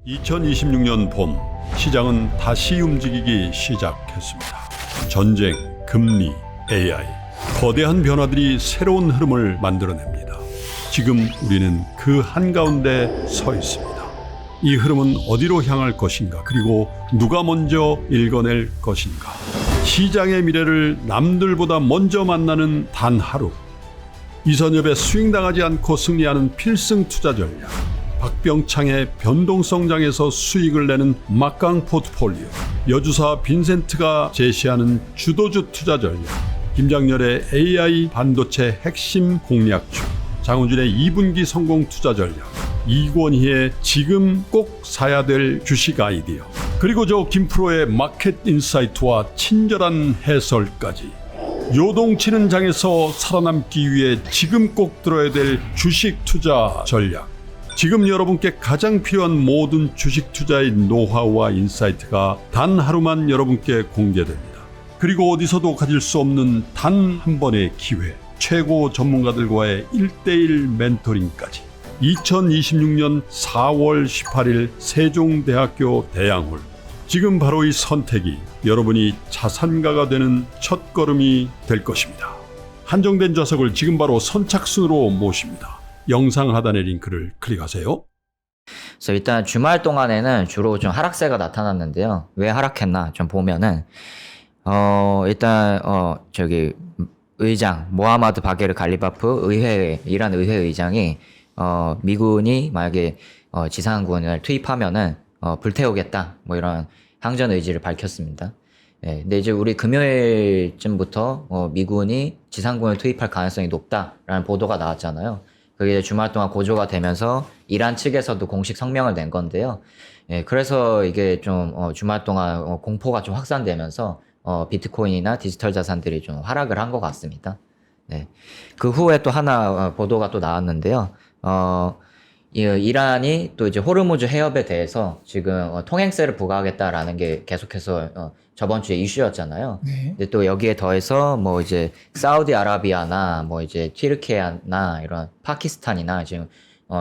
2026년 봄 시장은 다시 움직이기 시작했습니다. 전쟁, 금리, AI, 거대한 변화들이 새로운 흐름을 만들어냅니다. 지금 우리는 그 한가운데 서 있습니다. 이 흐름은 어디로 향할 것인가, 그리고 누가 먼저 읽어낼 것인가. 시장의 미래를 남들보다 먼저 만나는 단 하루. 이선엽의 스윙당하지 않고 승리하는 필승 투자 전략. 박병창의 변동성장에서 수익을 내는 막강 포트폴리오. 여주사 빈센트가 제시하는 주도주 투자 전략. 김장렬의 AI 반도체 핵심 공략주. 장훈준의 2분기 성공 투자 전략. 이권희의 지금 꼭 사야 될 주식 아이디어. 그리고 저 김프로의 마켓 인사이트와 친절한 해설까지. 요동치는 장에서 살아남기 위해 지금 꼭 들어야 될 주식 투자 전략. 지금 여러분께 가장 필요한 모든 주식 투자의 노하우와 인사이트가 단 하루만 여러분께 공개됩니다. 그리고 어디서도 가질 수 없는 단 한 번의 기회. 최고 전문가들과의 1:1 멘토링까지. 2026년 4월 18일 세종대학교 대양홀. 지금 바로 이 선택이 여러분이 자산가가 되는 첫걸음이 될 것입니다. 한정된 좌석을 지금 바로 선착순으로 모십니다. 영상 하단의 링크를 클릭하세요. 그래서 일단 주말 동안에는 주로 좀 하락세가 나타났는데요. 왜 하락했나 좀 보면은 일단 저기 의장 모하마드 바게르 갈리바프 의회 이란 의회 의장이 미군이 만약에 지상군을 투입하면은 불태우겠다 뭐 이런 항전 의지를 밝혔습니다. 네, 근데 이제 우리 금요일쯤부터 미군이 지상군을 투입할 가능성이 높다라는 보도가 나왔잖아요. 그게 주말 동안 고조가 되면서 이란 측에서도 공식 성명을 낸 건데요. 예, 그래서 이게 좀 주말 동안 공포가 좀 확산되면서 비트코인이나 디지털 자산들이 좀 하락을 한 것 같습니다. 네. 그 후에 또 하나 보도가 또 나왔는데요. 이란이 또 이제 호르무즈 해협에 대해서 지금 통행세를 부과하겠다라는 게 계속해서 저번 주에 이슈였잖아요. 네. 근데 또 여기에 더해서 뭐 이제 사우디아라비아나 뭐 이제 튀르키예나 이런 파키스탄이나 지금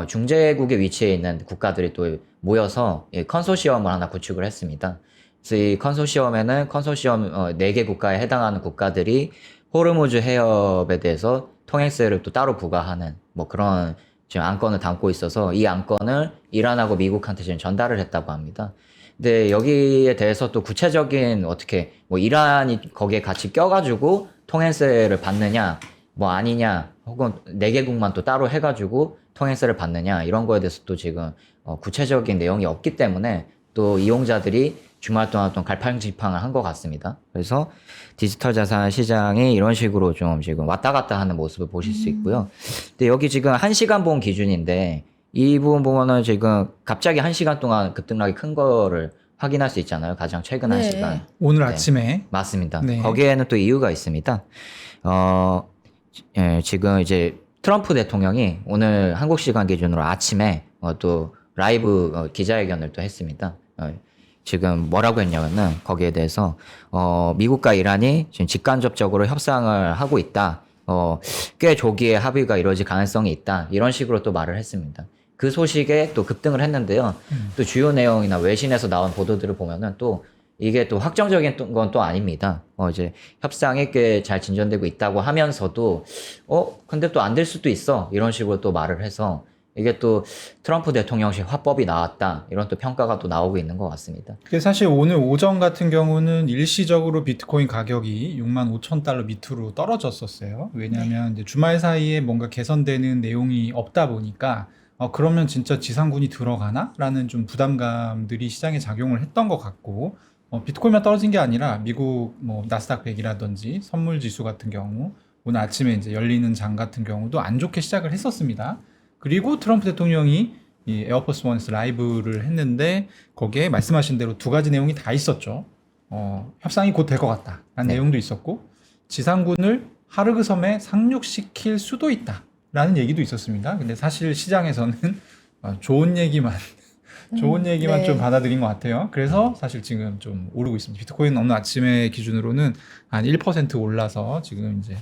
중재국에 위치해 있는 국가들이 또 모여서 컨소시엄을 하나 구축을 했습니다. 그래서 이 컨소시엄에는 컨소시엄 4개 국가에 해당하는 국가들이 호르무즈 해협에 대해서 통행세를 또 따로 부과하는 뭐 그런 지금 안건을 담고 있어서 이 안건을 이란하고 미국한테 지금 전달을 했다고 합니다. 근데 여기에 대해서 또 구체적인 어떻게 뭐 이란이 거기에 같이 껴가지고 통행세를 받느냐 뭐 아니냐 혹은 4개국만 또 따로 해가지고 통행세를 받느냐 이런 거에 대해서 또 지금 구체적인 내용이 없기 때문에 또 이용자들이 주말 동안 좀 갈팡질팡을 한 것 같습니다. 그래서 디지털 자산 시장이 이런 식으로 좀 지금 왔다 갔다 하는 모습을 보실 수 있고요. 근데 여기 지금 1시간 본 기준인데 이 부분 보면은 지금 갑자기 1시간 동안 급등락이 큰 거를 확인할 수 있잖아요. 가장 최근 네. 1시간. 오늘 네. 아침에. 맞습니다. 네. 거기에는 또 이유가 있습니다. 지금 이제 트럼프 대통령이 오늘 한국 시간 기준으로 아침에 또 라이브 기자회견을 또 했습니다. 지금 뭐라고 했냐면은 거기에 대해서 미국과 이란이 지금 직간접적으로 협상을 하고 있다. 꽤 조기에 합의가 이루어질 가능성이 있다. 이런 식으로 또 말을 했습니다. 그 소식에 또 급등을 했는데요. 또 주요 내용이나 외신에서 나온 보도들을 보면은 또 이게 또 확정적인 건 또 아닙니다. 이제 협상이 꽤 잘 진전되고 있다고 하면서도 근데 또 안 될 수도 있어. 이런 식으로 또 말을 해서 이게 또 트럼프 대통령식 화법이 나왔다. 이런 또 평가가 또 나오고 있는 것 같습니다. 사실 오늘 오전 같은 경우는 일시적으로 비트코인 가격이 65,000달러 밑으로 떨어졌었어요. 왜냐하면 이제 주말 사이에 뭔가 개선되는 내용이 없다 보니까 그러면 진짜 지상군이 들어가나? 라는 좀 부담감들이 시장에 작용을 했던 것 같고 비트코인만 떨어진 게 아니라 미국 뭐 나스닥 100이라든지 선물 지수 같은 경우 오늘 아침에 이제 열리는 장 같은 경우도 안 좋게 시작을 했었습니다. 그리고 트럼프 대통령이 이 에어포스 원에서 라이브를 했는데 거기에 말씀하신 대로 2가지 내용이 다 있었죠. 협상이 곧 될 것 같다라는 네. 내용도 있었고 지상군을 하르그 섬에 상륙시킬 수도 있다라는 얘기도 있었습니다. 근데 사실 시장에서는 좋은 얘기만 네. 좀 받아들인 것 같아요. 그래서 사실 지금 좀 오르고 있습니다. 비트코인 오늘 아침에 기준으로는 한 1% 올라서 지금 이제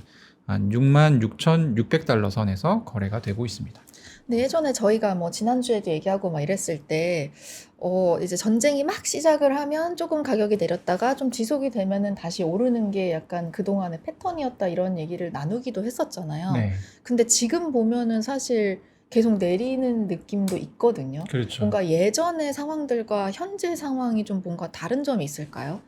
한 66,600달러 선에서 거래가 되고 있습니다. 근데 예전에 저희가 뭐 지난주에도 얘기하고 막 이랬을 때, 이제 전쟁이 막 시작을 하면 조금 가격이 내렸다가 좀 지속이 되면은 다시 오르는 게 약간 그동안의 패턴이었다 이런 얘기를 나누기도 했었잖아요. 네, 근데 지금 보면은 사실 계속 내리는 느낌도 있거든요. 그렇죠. 뭔가 예전의 상황들과 현재 상황이 좀 뭔가 다른 점이 있을까요?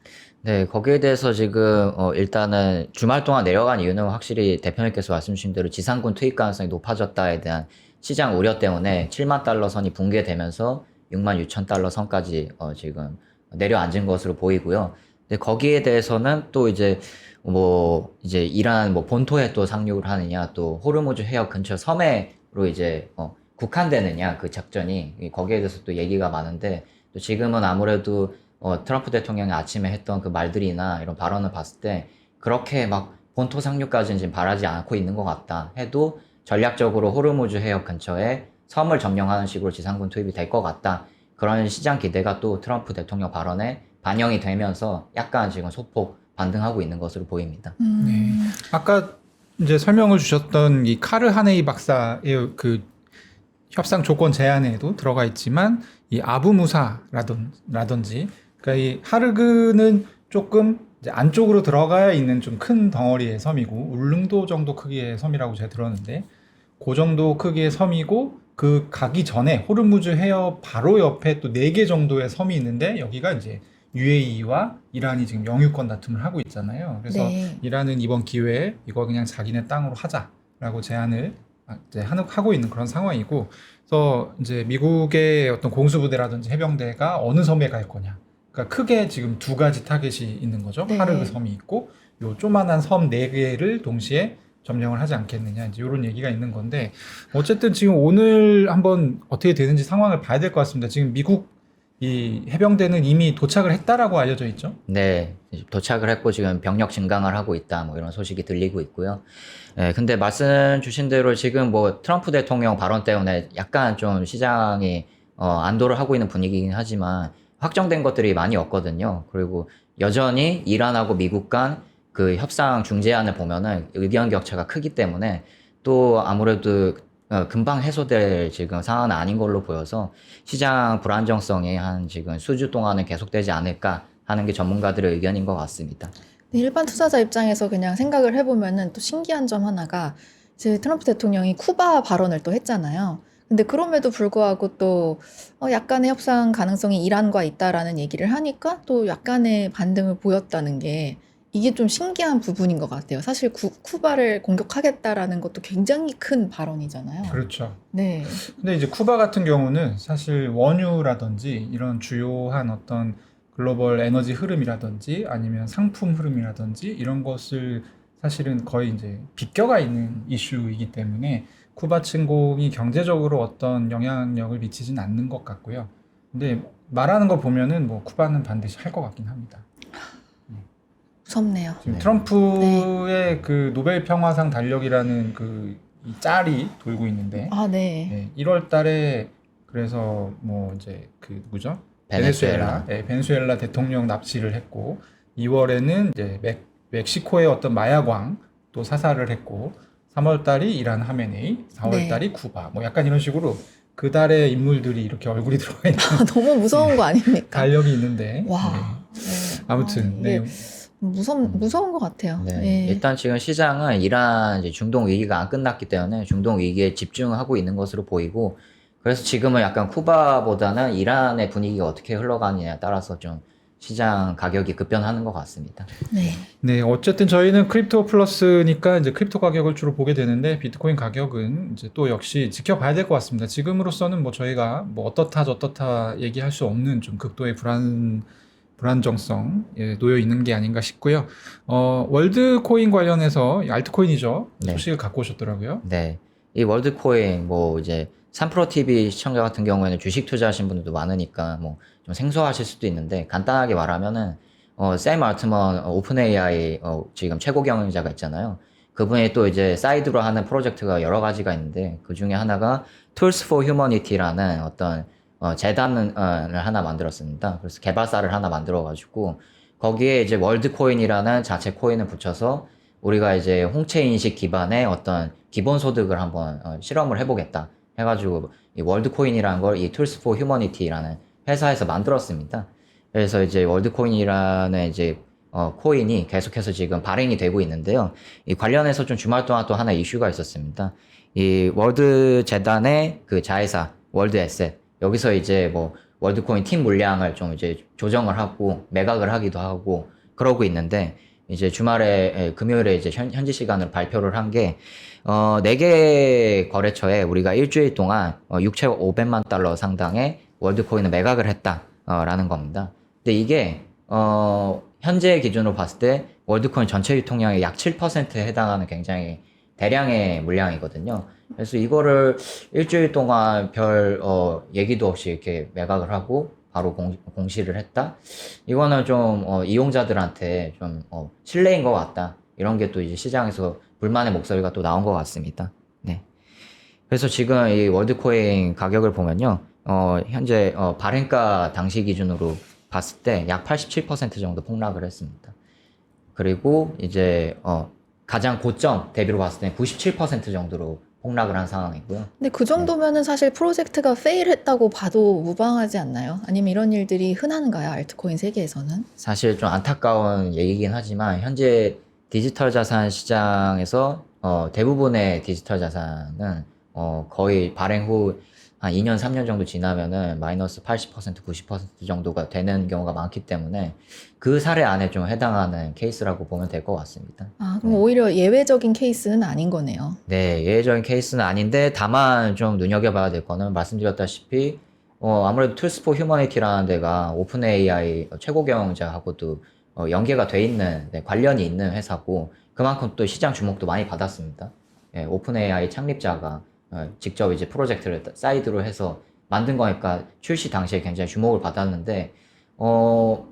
네, 거기에 대해서 지금 일단은 주말 동안 내려간 이유는 확실히 대표님께서 말씀 주신 대로 지상군 투입 가능성이 높아졌다에 대한 시장 우려 때문에 7만 달러 선이 붕괴되면서 6만 6천 달러 선까지 지금 내려앉은 것으로 보이고요. 근데 거기에 대해서는 또 이제 뭐 이제 이란 뭐 본토에 또 상륙을 하느냐, 또 호르무즈 해역 근처 섬에로 이제 국한되느냐 그 작전이 거기에 대해서 또 얘기가 많은데, 또 지금은 아무래도 트럼프 대통령이 아침에 했던 그 말들이나 이런 발언을 봤을 때 그렇게 막 본토 상륙까지는 지금 바라지 않고 있는 것 같다 해도 전략적으로 호르무즈 해역 근처에 섬을 점령하는 식으로 지상군 투입이 될 것 같다. 그런 시장 기대가 또 트럼프 대통령 발언에 반영이 되면서 약간 지금 소폭 반등하고 있는 것으로 보입니다. 네. 아까 이제 설명을 주셨던 이 카르 하네이 박사의 그 협상 조건 제안에도 들어가 있지만 이 아부무사라든지 그러니까 이 하르그는 조금 이제 안쪽으로 들어가야 있는 좀 큰 덩어리의 섬이고, 울릉도 정도 크기의 섬이라고 제가 들었는데 그 정도 크기의 섬이고, 그 가기 전에 호르무즈 해협 바로 옆에 또 4개 정도의 섬이 있는데 여기가 이제 UAE와 이란이 지금 영유권 다툼을 하고 있잖아요. 그래서 네. 이란은 이번 기회에 이거 그냥 자기네 땅으로 하자라고 제안을 이제 하고 있는 그런 상황이고, 그래서 이제 미국의 어떤 공수부대라든지 해병대가 어느 섬에 갈 거냐. 그러니까 크게 지금 2가지 타겟이 있는 거죠. 네. 하르그 섬이 있고 요 조만한 섬 4개를 동시에 점령을 하지 않겠느냐, 이제 이런 얘기가 있는 건데, 어쨌든 지금 오늘 한번 어떻게 되는지 상황을 봐야 될 것 같습니다. 지금 미국 이 해병대는 이미 도착을 했다라고 알려져 있죠. 네, 도착을 했고 지금 병력 증강을 하고 있다, 뭐 이런 소식이 들리고 있고요. 네, 근데 말씀 주신 대로 지금 뭐 트럼프 대통령 발언 때문에 약간 좀 시장이 안도를 하고 있는 분위기이긴 하지만 확정된 것들이 많이 없거든요. 그리고 여전히 이란하고 미국 간 그 협상 중재안을 보면은 의견 격차가 크기 때문에 또 아무래도 금방 해소될 지금 상황은 아닌 걸로 보여서 시장 불안정성이 한 지금 수주 동안은 계속되지 않을까 하는 게 전문가들의 의견인 것 같습니다. 일반 투자자 입장에서 그냥 생각을 해보면은 또 신기한 점 하나가, 이제 트럼프 대통령이 쿠바 발언을 또 했잖아요. 근데 그럼에도 불구하고 또 약간의 협상 가능성이 이란과 있다라는 얘기를 하니까 또 약간의 반등을 보였다는 게, 이게 좀 신기한 부분인 것 같아요. 사실 쿠바를 공격하겠다라는 것도 굉장히 큰 발언이잖아요. 그렇죠. 네. 근데 이제 쿠바 같은 경우는 사실 원유라든지 이런 주요한 어떤 글로벌 에너지 흐름이라든지 아니면 상품 흐름이라든지 이런 것을 사실은 거의 이제 비껴가 있는 이슈이기 때문에 쿠바 침공이 경제적으로 어떤 영향력을 미치진 않는 것 같고요. 근데 말하는 거 보면은 뭐 쿠바는 반드시 할 것 같긴 합니다. 무섭네요. 지금 네. 트럼프의 그 노벨 평화상 달력이라는 그 이 짤이 돌고 있는데, 아, 네. 네, 1월 달에 그래서 뭐 이제 그 누구죠? 베네수엘라. 네, 베네수엘라 대통령 납치를 했고, 2월에는 이제 멕시코의 어떤 마약왕 또 사살을 했고, 3월 달이 이란 하메네이, 4월 네. 달이 쿠바, 뭐 약간 이런 식으로 그 달의 인물들이 이렇게 얼굴이 들어가 있는 너무 무서운 거 아닙니까? 달력이 있는데, 와. 네. 네. 아무튼 이게 네. 무서운 것 같아요. 네, 예. 일단 지금 시장은 이란 이제 중동 위기가 안 끝났기 때문에 중동 위기에 집중하고 있는 것으로 보이고, 그래서 지금은 약간 쿠바보다는 이란의 분위기가 어떻게 흘러가느냐에 따라서 좀 시장 가격이 급변하는 것 같습니다. 네. 네, 어쨌든 저희는 크립토 플러스니까 이제 크립토 가격을 주로 보게 되는데, 비트코인 가격은 이제 또 역시 지켜봐야 될 것 같습니다. 지금으로서는 뭐 저희가 뭐 어떻다 저떻다 얘기할 수 없는 좀 극도의 불안정성 놓여 있는 게 아닌가 싶고요. 월드코인 관련해서 알트코인이죠. 네. 소식을 갖고 오셨더라고요. 네, 이 월드코인 뭐 이제 3프로 TV 시청자 같은 경우에는 주식 투자하신 분들도 많으니까 뭐 좀 생소하실 수도 있는데, 간단하게 말하면은 샘 알트먼 오픈 AI 지금 최고 경영자가 있잖아요. 그분이 또 이제 사이드로 하는 프로젝트가 여러 가지가 있는데, 그 중에 하나가 Tools for Humanity라는 어떤 재단을 하나 만들었습니다. 그래서 개발사를 하나 만들어가지고 거기에 이제 월드코인이라는 자체 코인을 붙여서 우리가 이제 홍채 인식 기반의 어떤 기본 소득을 한번 실험을 해보겠다. 해가지고 이 월드코인이라는 걸 이 Tools for Humanity라는 회사에서 만들었습니다. 그래서 이제 월드코인이라는 이제 코인이 계속해서 지금 발행이 되고 있는데요. 이 관련해서 좀 주말 동안 또 하나 이슈가 있었습니다. 이 월드 재단의 그 자회사 월드 에셋 여기서 이제 뭐 월드코인 팀 물량을 좀 이제 조정을 하고 매각을 하기도 하고 그러고 있는데 이제 주말에 금요일에 이제 현지 시간으로 발표를 한 게 4개 거래처에 우리가 일주일 동안 6,500만 달러 상당의 월드코인을 매각을 했다라는 겁니다. 근데 이게 현재 기준으로 봤을 때 월드코인 전체 유통량의 약 7%에 해당하는 굉장히 대량의 물량이거든요. 그래서 이거를 일주일 동안 별 얘기도 없이 이렇게 매각을 하고 바로 공시를 했다. 이거는 좀 이용자들한테 좀 실례인 것 같다. 이런 게 또 이제 시장에서 불만의 목소리가 또 나온 것 같습니다. 네. 그래서 지금 이 월드코인 가격을 보면요, 현재 발행가 당시 기준으로 봤을 때 약 87% 정도 폭락을 했습니다. 그리고 이제 가장 고점 대비로 봤을 때 97% 정도로 폭락을 한 상황이고요. 근데 그 정도면은 사실 프로젝트가 페일했다고 봐도 무방하지 않나요? 아니면 이런 일들이 흔한가요? 알트코인 세계에서는? 사실 좀 안타까운 얘기긴 하지만 현재 디지털 자산 시장에서 대부분의 디지털 자산은 거의 발행 후 한 2년, 3년 정도 지나면은 마이너스 80%, 90% 정도가 되는 경우가 많기 때문에 그 사례 안에 좀 해당하는 케이스라고 보면 될 것 같습니다. 아, 그럼 오히려 예외적인 케이스는 아닌 거네요. 네, 예외적인 케이스는 아닌데 다만 좀 눈여겨봐야 될 거는 말씀드렸다시피 아무래도 Tools for Humanity라는 데가 오픈 AI 최고 경영자하고도 연계가 돼 있는 관련이 있는 회사고 그만큼 또 시장 주목도 많이 받았습니다. 예, 오픈 AI 창립자가 직접 이제 프로젝트를 사이드로 해서 만든 거니까 출시 당시에 굉장히 주목을 받았는데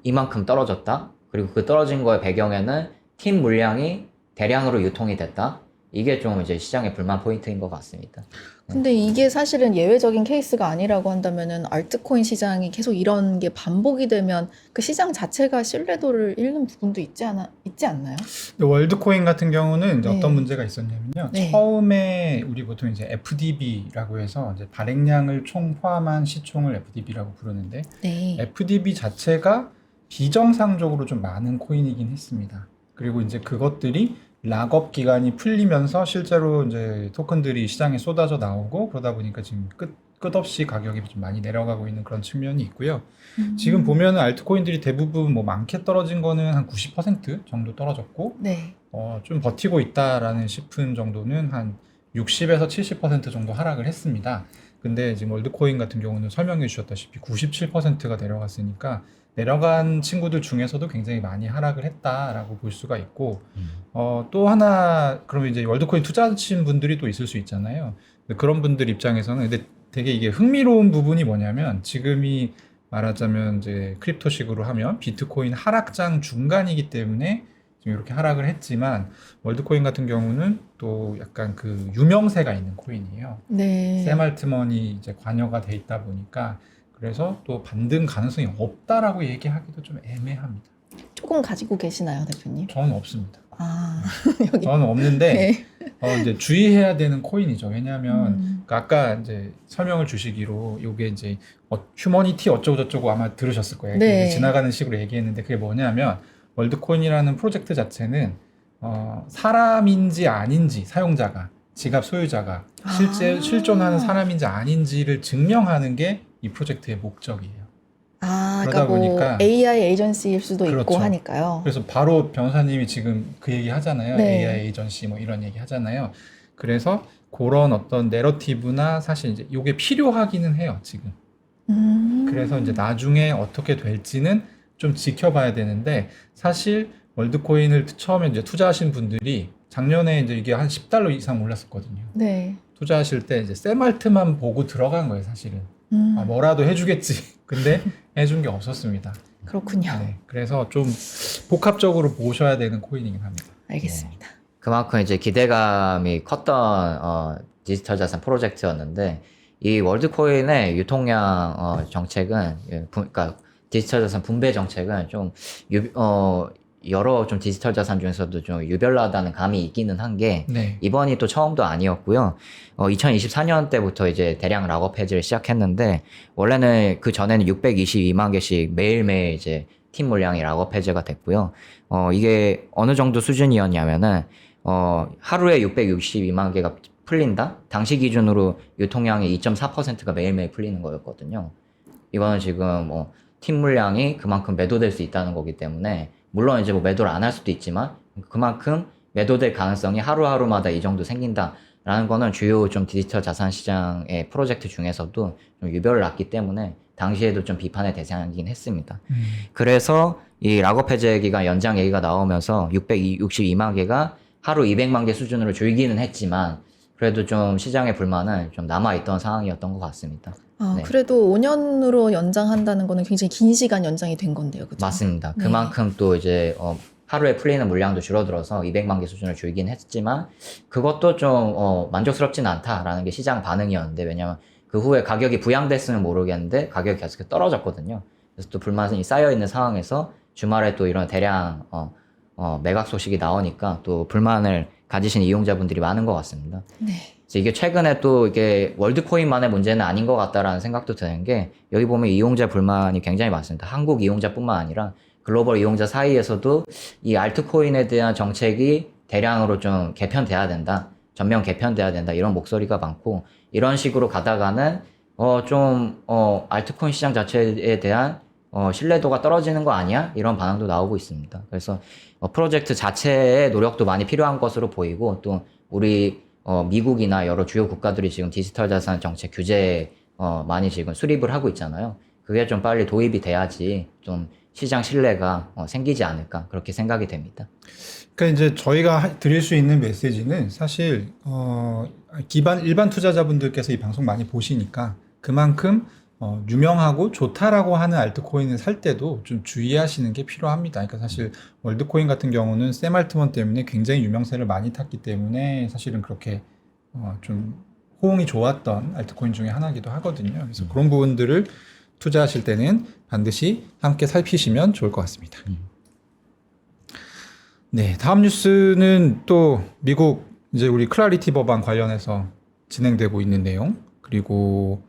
이만큼 떨어졌다. 그리고 그 떨어진 거의 배경에는 팀 물량이 대량으로 유통이 됐다. 이게 좀 이제 시장의 불만 포인트인 것 같습니다. 근데 이게 사실은 예외적인 케이스가 아니라고 한다면은 알트코인 시장이 계속 이런 게 반복이 되면 그 시장 자체가 신뢰도를 잃는 부분도 있지 않나요? 근데 월드코인 같은 경우는 이제 네. 어떤 문제가 있었냐면요. 네. 처음에 우리 보통 이제 FDB라고 해서 이제 발행량을 총 포함한 시총을 FDB라고 부르는데 네. FDB 자체가 비정상적으로 좀 많은 코인이긴 했습니다. 그리고 이제 그것들이 락업 기간이 풀리면서 실제로 이제 토큰들이 시장에 쏟아져 나오고 그러다 보니까 지금 끝없이 가격이 좀 많이 내려가고 있는 그런 측면이 있고요. 지금 보면은 알트코인들이 대부분 뭐 많게 떨어진 거는 한 90% 정도 떨어졌고 네. 좀 버티고 있다라는 싶은 정도는 한 60에서 70% 정도 하락을 했습니다. 근데 지금 월드코인 같은 경우는 설명해 주셨다시피 97%가 내려갔으니까 내려간 친구들 중에서도 굉장히 많이 하락을 했다라고 볼 수가 있고 또 하나 그러면 이제 월드코인 투자하신 분들이 또 있을 수 있잖아요. 근데 그런 분들 입장에서는 근데 되게 이게 흥미로운 부분이 뭐냐면 지금이 말하자면 이제 크립토식으로 하면 비트코인 하락장 중간이기 때문에 지금 이렇게 하락을 했지만 월드코인 같은 경우는 또 약간 그 유명세가 있는 코인이에요. 네. 샘 알트먼이 이제 관여가 돼 있다 보니까 그래서 또 반등 가능성이 없다라고 얘기하기도 좀 애매합니다. 조금 가지고 계시나요, 대표님? 저는 없습니다. 아, 여기. 저는 없는데 네. 이제 주의해야 되는 코인이죠. 왜냐하면 그 아까 이제 설명을 주시기로 이게 이제 휴머니티 어쩌고 저쩌고 아마 들으셨을 거예요. 네. 지나가는 식으로 얘기했는데 그게 뭐냐면 월드코인이라는 프로젝트 자체는 사람인지 아닌지 사용자가 지갑 소유자가 실제 실존하는 사람인지 아닌지를 증명하는 게 이 프로젝트의 목적이에요. 아, 그러다 그러니까 뭐 보니까 AI 에이전시일 수도 있고 그렇죠. 하니까요. 그래서 바로 변호사님이 지금 그 얘기 하잖아요. 네. AI 에이전시 뭐 이런 얘기 하잖아요. 그래서 그런 어떤 내러티브나 사실 이제 이게 필요하기는 해요, 지금. 그래서 이제 나중에 어떻게 될지는 좀 지켜봐야 되는데 사실 월드코인을 처음에 이제 투자하신 분들이 작년에 이제 이게 한 $10 이상 올랐었거든요. 네. 투자하실 때 이제 샘 알트만 보고 들어간 거예요, 사실은. 뭐라도 해주겠지. 근데 해준 게 없었습니다. 그렇군요. 네, 그래서 좀 복합적으로 보셔야 되는 코인이긴 합니다. 알겠습니다. 그만큼 이제 기대감이 컸던 디지털 자산 프로젝트였는데 이 월드코인의 유통량 정책은 그러니까 디지털 자산 분배 정책은 좀 여러 좀 디지털 자산 중에서도 좀 유별나다는 감이 있기는 한 게 네. 이번이 또 처음도 아니었고요. 2024년 때부터 이제 대량 락업 해지를 시작했는데 원래는 그 전에는 622만 개씩 매일매일 이제 팀 물량이 락업 해제가 됐고요. 이게 어느 정도 수준이었냐면은 하루에 662만 개가 풀린다? 당시 기준으로 유통량의 2.4%가 매일매일 풀리는 거였거든요. 이거는 지금 팀 물량이 그만큼 매도될 수 있다는 거기 때문에 물론 이제 뭐 매도를 안 할 수도 있지만 그만큼 매도될 가능성이 하루하루마다 이 정도 생긴다라는 거는 주요 좀 디지털 자산 시장의 프로젝트 중에서도 좀 유별을 났기 때문에 당시에도 좀 비판의 대상이긴 했습니다. 그래서 이 락업 해제 기간 연장 얘기가 나오면서 662만 개가 하루 200만 개 수준으로 줄기는 했지만 그래도 좀 시장의 불만은 좀 남아있던 상황이었던 것 같습니다. 네. 그래도 5년으로 연장한다는 거는 굉장히 긴 시간 연장이 된 건데요. 그죠? 맞습니다. 네. 그만큼 또 이제 하루에 풀리는 물량도 줄어들어서 200만 개 수준을 줄긴 했지만 그것도 좀 만족스럽진 않다라는 게 시장 반응이었는데 왜냐면 그 후에 가격이 부양됐으면 모르겠는데 가격이 계속 떨어졌거든요. 그래서 또 불만이 쌓여있는 상황에서 주말에 또 이런 대량 매각 소식이 나오니까 또 불만을 가지신 이용자분들이 많은 것 같습니다. 네. 그래서 이게 최근에 또 이게 월드코인만의 문제는 아닌 것 같다라는 생각도 드는 게 여기 보면 이용자 불만이 굉장히 많습니다. 한국 이용자뿐만 아니라 글로벌 이용자 사이에서도 이 알트코인에 대한 정책이 대량으로 좀 개편돼야 된다. 전면 개편돼야 된다. 이런 목소리가 많고 이런 식으로 가다가는 알트코인 시장 자체에 대한 신뢰도가 떨어지는 거 아니야? 이런 반응도 나오고 있습니다. 그래서 프로젝트 자체의 노력도 많이 필요한 것으로 보이고 또 우리 미국이나 여러 주요 국가들이 지금 디지털 자산 정책 규제에 많이 지금 수립을 하고 있잖아요. 그게 좀 빨리 도입이 돼야지 좀 시장 신뢰가 생기지 않을까 그렇게 생각이 됩니다. 그러니까 이제 저희가 드릴 수 있는 메시지는 사실 일반 투자자분들께서 이 방송 많이 보시니까 그만큼 유명하고 좋다라고 하는 알트코인을 살 때도 좀 주의하시는 게 필요합니다. 그러니까 사실 월드코인 같은 경우는 샘 알트먼 때문에 굉장히 유명세를 많이 탔기 때문에 사실은 그렇게 좀 호응이 좋았던 알트코인 중에 하나이기도 하거든요. 그래서 그런 부분들을 투자하실 때는 반드시 함께 살피시면 좋을 것 같습니다. 네, 다음 뉴스는 또 미국 이제 우리 클라리티 법안 관련해서 진행되고 있는 내용 그리고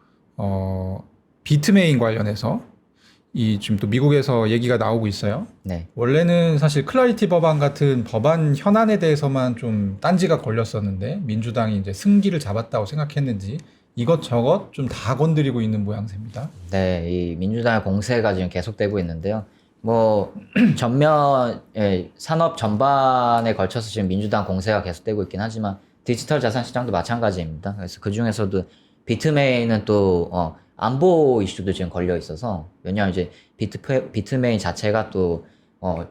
비트메인 관련해서 지금 또 미국에서 얘기가 나오고 있어요. 네. 원래는 사실 클라리티 법안 같은 법안 현안에 대해서만 좀 딴지가 걸렸었는데 민주당이 이제 승기를 잡았다고 생각했는지 이것저것 좀 다 건드리고 있는 모양새입니다. 네, 이 민주당의 공세가 지금 계속되고 있는데요. 산업 전반에 걸쳐서 지금 민주당 공세가 계속되고 있긴 하지만 디지털 자산 시장도 마찬가지입니다. 그래서 그 중에서도 비트메인은 또 안보 이슈도 지금 걸려 있어서 왜냐하면 이제 비트메인 자체가 또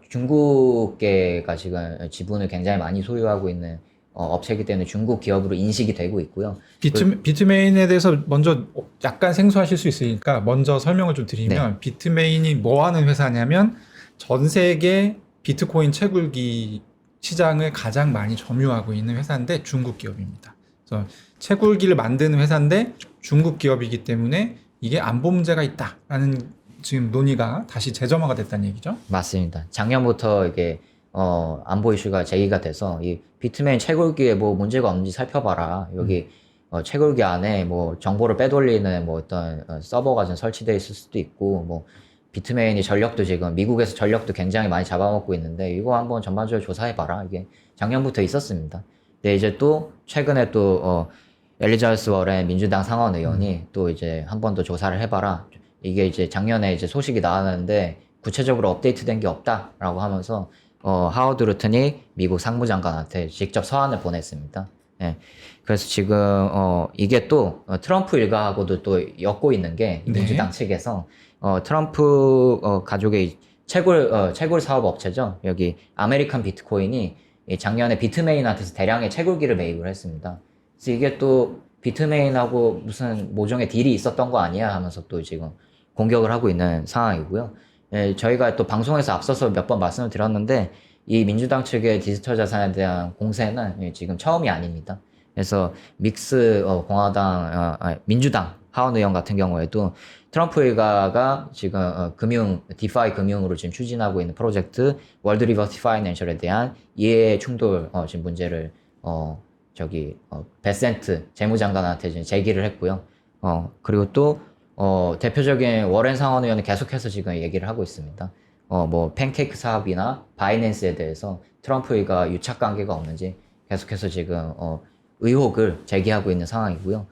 중국계가 지금 지분을 굉장히 많이 소유하고 있는 업체이기 때문에 중국 기업으로 인식이 되고 있고요. 비트메인에 대해서 먼저 약간 생소하실 수 있으니까 먼저 설명을 좀 드리면 비트메인이 뭐 하는 회사냐면 전 세계 비트코인 채굴기 시장을 가장 많이 점유하고 있는 회사인데 중국 기업입니다. 그래서 채굴기를 만드는 회사인데 중국 기업이기 때문에 이게 안보 문제가 있다라는 지금 논의가 다시 재점화가 됐다는 얘기죠. 맞습니다. 작년부터 이게 안보 이슈가 제기가 돼서 이 비트메인 채굴기에 뭐 문제가 없는지 살펴봐라. 여기 채굴기 안에 뭐 정보를 빼돌리는 뭐 어떤 서버가 좀 설치되어 있을 수도 있고 뭐 비트메인이 전력도 지금 미국에서 전력도 굉장히 많이 잡아먹고 있는데 이거 한번 전반적으로 조사해봐라. 이게 작년부터 있었습니다. 근데 이제 또 최근에 또 엘리자베스 워렌 민주당 상원 의원이 또 이제 한 번 더 조사를 해봐라. 이게 이제 작년에 이제 소식이 나왔는데 구체적으로 업데이트된 게 없다라고 하면서 하워드 루튼이 미국 상무장관한테 직접 서한을 보냈습니다. 예. 그래서 지금 이게 또 트럼프 일가하고도 또 엮고 있는 게 민주당 측에서 트럼프 가족의 채굴 사업 업체죠. 여기 아메리칸 비트코인이 작년에 비트메인한테서 대량의 채굴기를 매입을 했습니다. 그래서 이게 또 비트메인하고 무슨 모종의 딜이 있었던 거 아니야 하면서 또 지금 공격을 하고 있는 상황이고요. 예, 저희가 또 방송에서 앞서서 몇 번 말씀을 드렸는데 이 민주당 측의 디지털 자산에 대한 공세는 지금 처음이 아닙니다. 그래서 민주당 하원 의원 같은 경우에도 트럼프 일가가 지금 디파이 금융으로 지금 추진하고 있는 프로젝트 월드 리버티 파이낸셜에 대한 이해 충돌 지금 문제를 베센트 재무장관한테 지금 제기를 했고요. 그리고 또 대표적인 워렌 상원 의원은 계속해서 지금 얘기를 하고 있습니다. 뭐 팬케이크 사업이나 바이낸스에 대해서 트럼프가 유착 관계가 없는지 계속해서 지금 의혹을 제기하고 있는 상황이고요.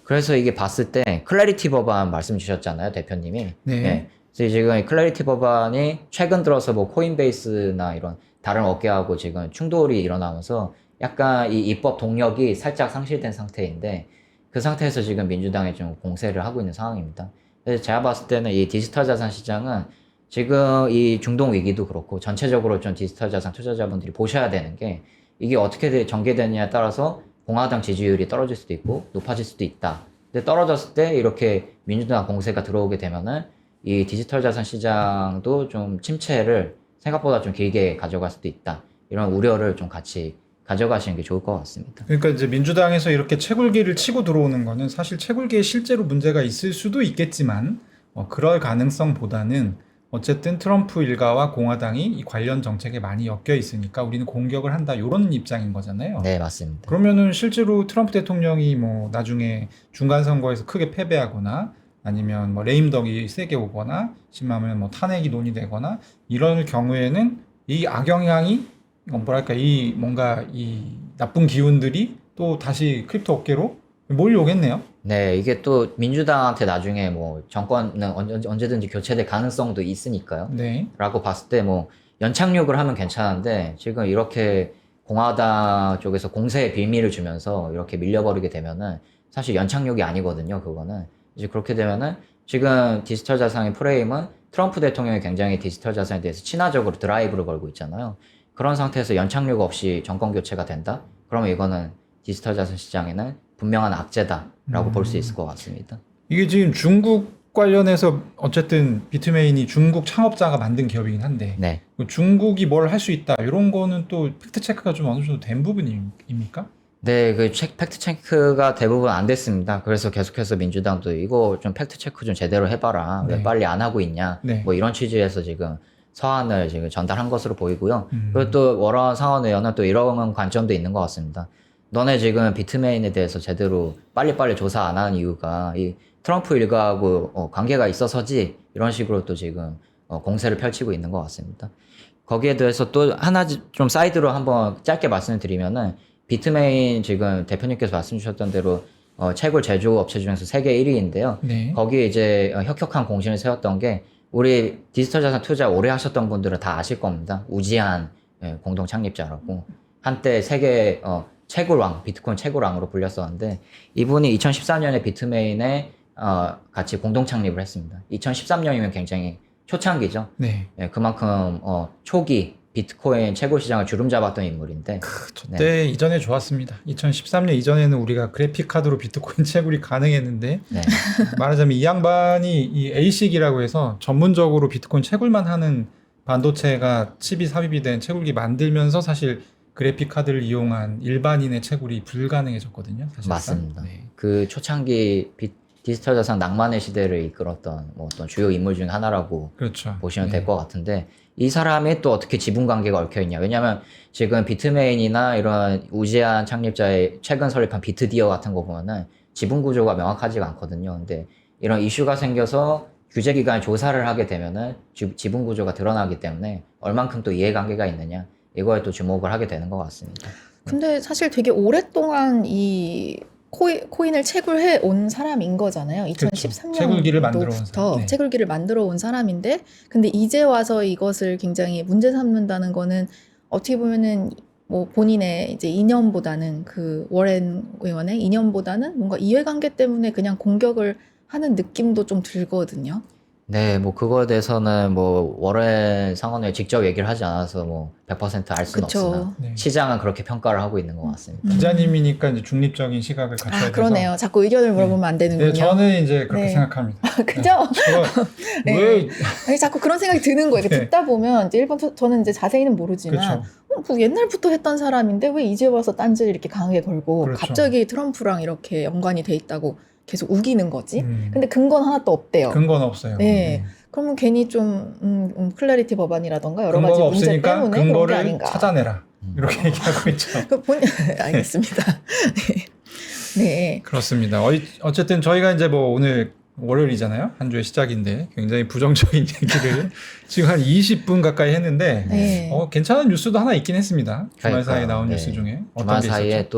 그래서 이게 봤을 때 클래리티 법안 말씀 주셨잖아요, 대표님이. 네. 그래서 지금 이 클래리티 법안이 최근 들어서 뭐 코인베이스나 이런 다른 업계하고 지금 충돌이 일어나면서 약간 이 입법 동력이 살짝 상실된 상태인데 그 상태에서 지금 민주당이 좀 공세를 하고 있는 상황입니다. 그래서 제가 봤을 때는 이 디지털 자산 시장은 지금 이 중동 위기도 그렇고 전체적으로 좀 디지털 자산 투자자분들이 보셔야 되는 게 이게 어떻게 전개되느냐에 따라서 공화당 지지율이 떨어질 수도 있고 높아질 수도 있다. 근데 떨어졌을 때 이렇게 민주당 공세가 들어오게 되면은 이 디지털 자산 시장도 좀 침체를 생각보다 좀 길게 가져갈 수도 있다. 이런 우려를 좀 같이 가져가시는 게 좋을 것 같습니다. 그러니까 이제 민주당에서 이렇게 채굴기를 치고 들어오는 거는 사실 채굴기에 실제로 문제가 있을 수도 있겠지만 그럴 가능성보다는 어쨌든 트럼프 일가와 공화당이 이 관련 정책에 많이 엮여 있으니까 우리는 공격을 한다 이런 입장인 거잖아요. 네, 맞습니다. 그러면은 실제로 트럼프 대통령이 뭐 나중에 중간 선거에서 크게 패배하거나 아니면 뭐 레임덕이 세게 오거나 심하면 뭐 탄핵이 논의되거나 이런 경우에는 이 악영향이 뭐랄까 이 뭔가 이 나쁜 기운들이 또 다시 크립토 업계로 몰려오겠네요. 네, 이게 또 민주당한테 나중에 뭐 정권은 언제든지 교체될 가능성도 있으니까요. 네. 라고 봤을 때 뭐 연착륙을 하면 괜찮은데 지금 이렇게 공화당 쪽에서 공세의 빌미를 주면서 이렇게 밀려버리게 되면은 사실 연착륙이 아니거든요, 그거는. 이제 그렇게 되면은 지금 디지털 자산의 프레임은 트럼프 대통령이 굉장히 디지털 자산에 대해서 친화적으로 드라이브를 걸고 있잖아요. 그런 상태에서 연착륙 없이 정권 교체가 된다? 그러면 이거는 디지털 자산 시장에는 분명한 악재다라고 볼 수 있을 것 같습니다. 이게 지금 중국 관련해서 어쨌든 비트메인이 중국 창업자가 만든 기업이긴 한데 네. 중국이 뭘 할 수 있다 이런 거는 또 팩트 체크가 좀 어느 정도 된 부분입니까? 네, 그 팩트 체크가 대부분 안 됐습니다. 그래서 계속해서 민주당도 이거 좀 팩트 체크 좀 제대로 해봐라. 네. 왜 빨리 안 하고 있냐. 네. 뭐 이런 취지에서 지금 서한을 지금 전달한 것으로 보이고요. 그리고 또 워런 상원 의원은 또 이런 관점도 있는 것 같습니다. 너네 지금 비트메인에 대해서 제대로 빨리빨리 조사 안 하는 이유가 이 트럼프 일가하고 관계가 있어서지 이런 식으로 또 지금 공세를 펼치고 있는 것 같습니다. 거기에 대해서 또 하나 좀 사이드로 한번 짧게 말씀을 드리면은 비트메인 지금 대표님께서 말씀 주셨던 대로 채굴 제조 업체 중에서 세계 1위인데요. 네. 거기에 이제 혁혁한 공신을 세웠던 게 우리 디지털 자산 투자 오래 하셨던 분들은 다 아실 겁니다. 우지한 공동 창립자라고 한때 세계 채굴왕, 비트코인 채굴왕으로 불렸었는데 이분이 2014년에 비트메인에 같이 공동 창립을 했습니다. 2013년이면 굉장히 초창기죠. 네. 그만큼 초기 비트코인 채굴 시장을 주름 잡았던 인물인데 저때 이전에 좋았습니다. 2013년 이전에는 우리가 그래픽 카드로 비트코인 채굴이 가능했는데 네. 말하자면 이 양반이 이 ASIC이라고 해서 전문적으로 비트코인 채굴만 하는 반도체가 칩이 삽입이 된 채굴기 만들면서 사실 그래픽 카드를 이용한 일반인의 채굴이 불가능해졌거든요. 사실상. 맞습니다. 네. 그 초창기 디지털 자산 낭만의 시대를 이끌었던 뭐 어떤 주요 인물 중 하나라고 그렇죠. 보시면 네. 될 것 같은데 이 사람이 또 어떻게 지분 관계가 얽혀 있냐? 왜냐하면 지금 비트메인이나 이런 우지한 창립자의 최근 설립한 비트디어 같은 거 보면은 지분 구조가 명확하지가 않거든요. 근데 이런 이슈가 생겨서 규제 기관이 조사를 하게 되면은 지분 구조가 드러나기 때문에 얼만큼 또 이해관계가 있느냐 이거에 또 주목을 하게 되는 것 같습니다. 근데 사실 되게 오랫동안 이 코인을 채굴해 온 사람인 거잖아요. 그렇죠. 2013년부터 채굴기를 만들어 온 사람. 네. 채굴기를 만들어 온 사람인데, 근데 이제 와서 이것을 굉장히 문제 삼는다는 거는 어떻게 보면은 뭐 본인의 이제 이념보다는 그 워렌 의원의 이념보다는 뭔가 이해관계 때문에 그냥 공격을 하는 느낌도 좀 들거든요. 네, 뭐 그거에 대해서는 뭐 워렌 상원에 직접 얘기를 하지 않아서 뭐 100% 알 수는 그쵸. 없으나 네. 시장은 그렇게 평가를 하고 있는 것 같습니다. 기자님이니까 이제 중립적인 시각을 갖춰야 돼서. 그러네요. 자꾸 의견을 물어보면 안 되는군요. 네, 저는 이제 그렇게 네. 생각합니다. 그죠? 네. 왜 아니, 자꾸 그런 생각이 드는 거예요. 네. 듣다 보면 이제 일본 저는 이제 자세히는 모르지만 그렇죠. 그 옛날부터 했던 사람인데 왜 이제 와서 딴지를 이렇게 강하게 걸고 그렇죠. 갑자기 트럼프랑 이렇게 연관이 돼 있다고 계속 우기는 거지? 근데 근거는 하나도 없대요. 근거는 없어요. 네. 그러면 괜히 좀 클래리티 법안이라던가 여러 가지 근거가 문제 없으니까 때문에 그런 게 근거를 아닌가. 찾아내라. 이렇게 얘기하고 있죠. 알겠습니다. 네. 네. 그렇습니다. 어쨌든 저희가 이제 뭐 오늘 월요일이잖아요. 한 주의 시작인데 굉장히 부정적인 얘기를 지금 한 20분 가까이 했는데 네. 괜찮은 뉴스도 하나 있긴 했습니다. 주말 사이에 그러니까요. 나온 네. 뉴스 중에 어떤 주말 게 사이에 있었죠?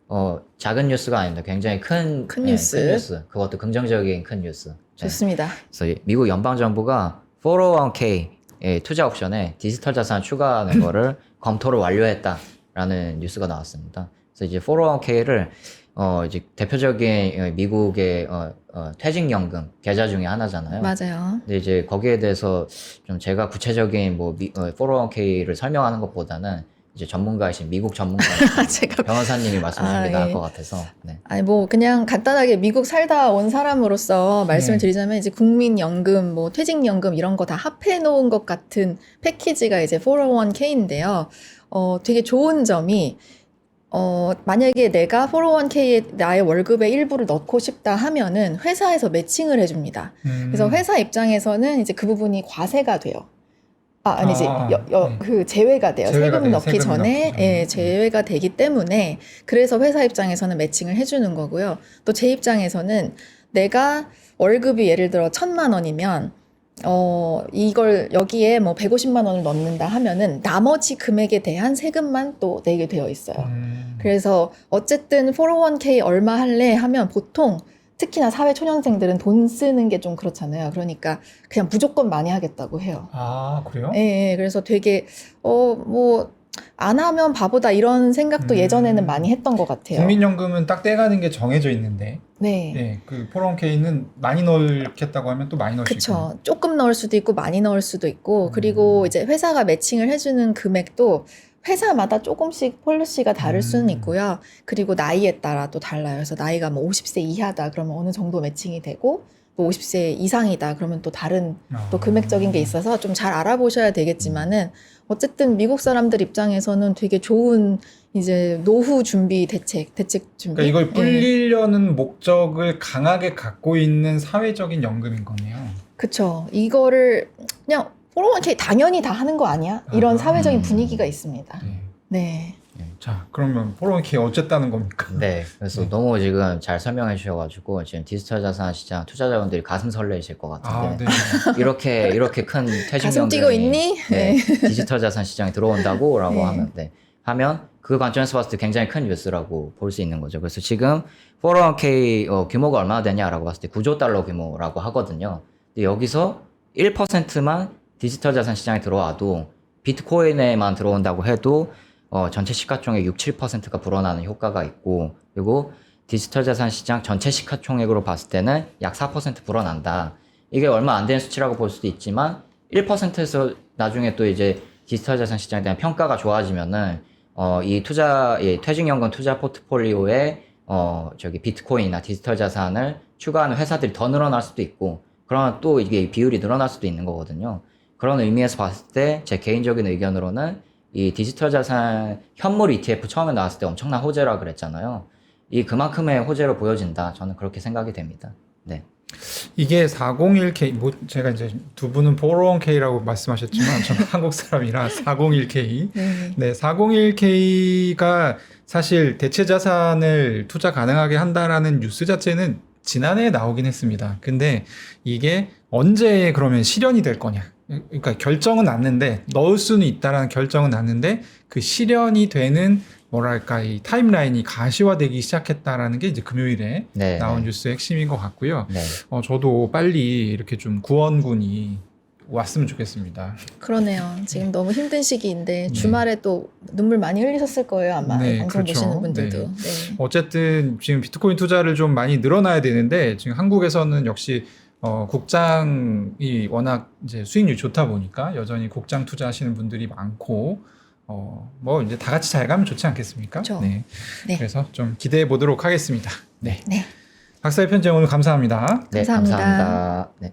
또 작은 뉴스가 아닙니다. 굉장히 큰 뉴스. 큰 뉴스. 그것도 긍정적인 큰 뉴스. 네. 좋습니다. 그래서 미국 연방정부가 401k 투자 옵션에 디지털 자산 추가하는 거를 검토를 완료했다라는 뉴스가 나왔습니다. 그래서 이제 401k를 이제 대표적인 미국의 퇴직연금 계좌 중에 하나잖아요. 맞아요. 근데 이제 거기에 대해서 좀 제가 구체적인 401k를 설명하는 것보다는 이제 전문가이신 미국 전문가이신 제가 변호사님이 말씀하시는 게 예. 나을 것 같아서. 네. 아니 뭐 그냥 간단하게 미국 살다 온 사람으로서 말씀을 네. 드리자면 이제 국민연금, 뭐 퇴직연금 이런 거 다 합해 놓은 것 같은 패키지가 이제 401k인데요. 되게 좋은 점이 만약에 내가 401k에 나의 월급의 일부를 넣고 싶다 하면은 회사에서 매칭을 해줍니다. 그래서 회사 입장에서는 이제 그 부분이 과세가 돼요. 아니지. 네. 그 제외가 돼요. 제외가 세금 돼요. 넣기 세금 전에 넣기 전에. 예, 제외가 되기 때문에 그래서 회사 입장에서는 매칭을 해주는 거고요. 또 제 입장에서는 내가 월급이 예를 들어 1,000만 원이면 이걸 여기에 뭐 150만 원을 넣는다 하면은 나머지 금액에 대한 세금만 또 내게 되어 있어요. 그래서 어쨌든 401k 얼마 할래 하면 보통 특히나 사회초년생들은 돈 쓰는 게 좀 그렇잖아요. 그러니까 그냥 무조건 많이 하겠다고 해요. 아, 그래요? 예, 그래서 되게 뭐 안 하면 바보다 이런 생각도 예전에는 많이 했던 것 같아요. 국민연금은 딱 떼가는 게 정해져 있는데 네. 네, 그 401k는 많이 넣겠다고 하면 또 많이 넣을 수 있고. 그쵸. 조금 넣을 수도 있고 많이 넣을 수도 있고 그리고 이제 회사가 매칭을 해주는 금액도 회사마다 조금씩 폴리시가 다를 수는 있고요. 그리고 나이에 따라 또 달라요. 그래서 나이가 뭐 50세 이하다 그러면 어느 정도 매칭이 되고 또 50세 이상이다 그러면 또 다른 또 금액적인 게 있어서 좀 잘 알아보셔야 되겠지만은 어쨌든 미국 사람들 입장에서는 되게 좋은 이제 노후 준비 대책 준비. 그러니까 이걸 예. 불리려는 목적을 강하게 갖고 있는 사회적인 연금인 거네요. 그쵸. 이거를 그냥 401k 당연히 다 하는 거 아니야? 이런 아하. 사회적인 분위기가 있습니다. 네. 네. 자, 그러면 401k 어쨌다는 겁니까? 네. 그래서 너무 지금 잘 설명해 주셔가지고 지금 디지털 자산 시장 투자자분들이 가슴 설레실 것 같은데 네. 이렇게 큰 가슴 뛰고 퇴직연금이 있니? 네, 디지털 자산 시장에 들어온다고라고 네. 하면 그 관점에서 봤을 때 굉장히 큰 뉴스라고 볼 수 있는 거죠. 그래서 지금 401k 규모가 얼마나 되냐라고 봤을 때 9조 달러 규모라고 하거든요. 근데 여기서 1%만 디지털 자산 시장에 들어와도 비트코인에만 들어온다고 해도 전체 시가총액 6-7%가 불어나는 효과가 있고 그리고 디지털 자산 시장 전체 시가총액으로 봤을 때는 약 4% 불어난다. 이게 얼마 안 되는 수치라고 볼 수도 있지만 1%에서 나중에 또 이제 디지털 자산 시장에 대한 평가가 좋아지면은 이 퇴직연금 투자 포트폴리오에 비트코인이나 디지털 자산을 추가하는 회사들이 더 늘어날 수도 있고 그러면 또 이게 비율이 늘어날 수도 있는 거거든요. 그런 의미에서 봤을 때 제 개인적인 의견으로는 이 디지털 자산 현물 ETF 처음에 나왔을 때 엄청난 호재라 그랬잖아요. 이 그만큼의 호재로 보여진다. 저는 그렇게 생각이 됩니다. 네. 이게 401k 뭐 제가 이제 두 분은 401k라고 말씀하셨지만 저는 한국 사람이라 401k. 네, 401k가 사실 대체 자산을 투자 가능하게 한다라는 뉴스 자체는 지난해에 나오긴 했습니다. 근데 이게 언제 그러면 실현이 될 거냐? 그러니까 결정은 났는데 넣을 수는 있다라는 결정은 났는데 그 실현이 되는 뭐랄까 이 타임라인이 가시화되기 시작했다라는 게 이제 금요일에 네, 나온 네. 뉴스의 핵심인 것 같고요. 네. 저도 빨리 이렇게 좀 구원군이 왔으면 좋겠습니다. 그러네요. 지금 너무 힘든 시기인데 주말에 또 눈물 많이 흘리셨을 거예요. 아마 네, 방송 그렇죠. 보시는 분들도. 네. 네. 어쨌든 지금 비트코인 투자를 좀 많이 늘어나야 되는데 지금 한국에서는 역시 국장이 워낙 이제 수익률이 좋다 보니까 여전히 국장 투자하시는 분들이 많고 뭐 이제 다 같이 잘 가면 좋지 않겠습니까? 그렇죠. 네. 네. 그래서 좀 기대해 보도록 하겠습니다. 네. 네. 박사의 편지 오늘 감사합니다. 네, 감사합니다. 감사합니다. 네.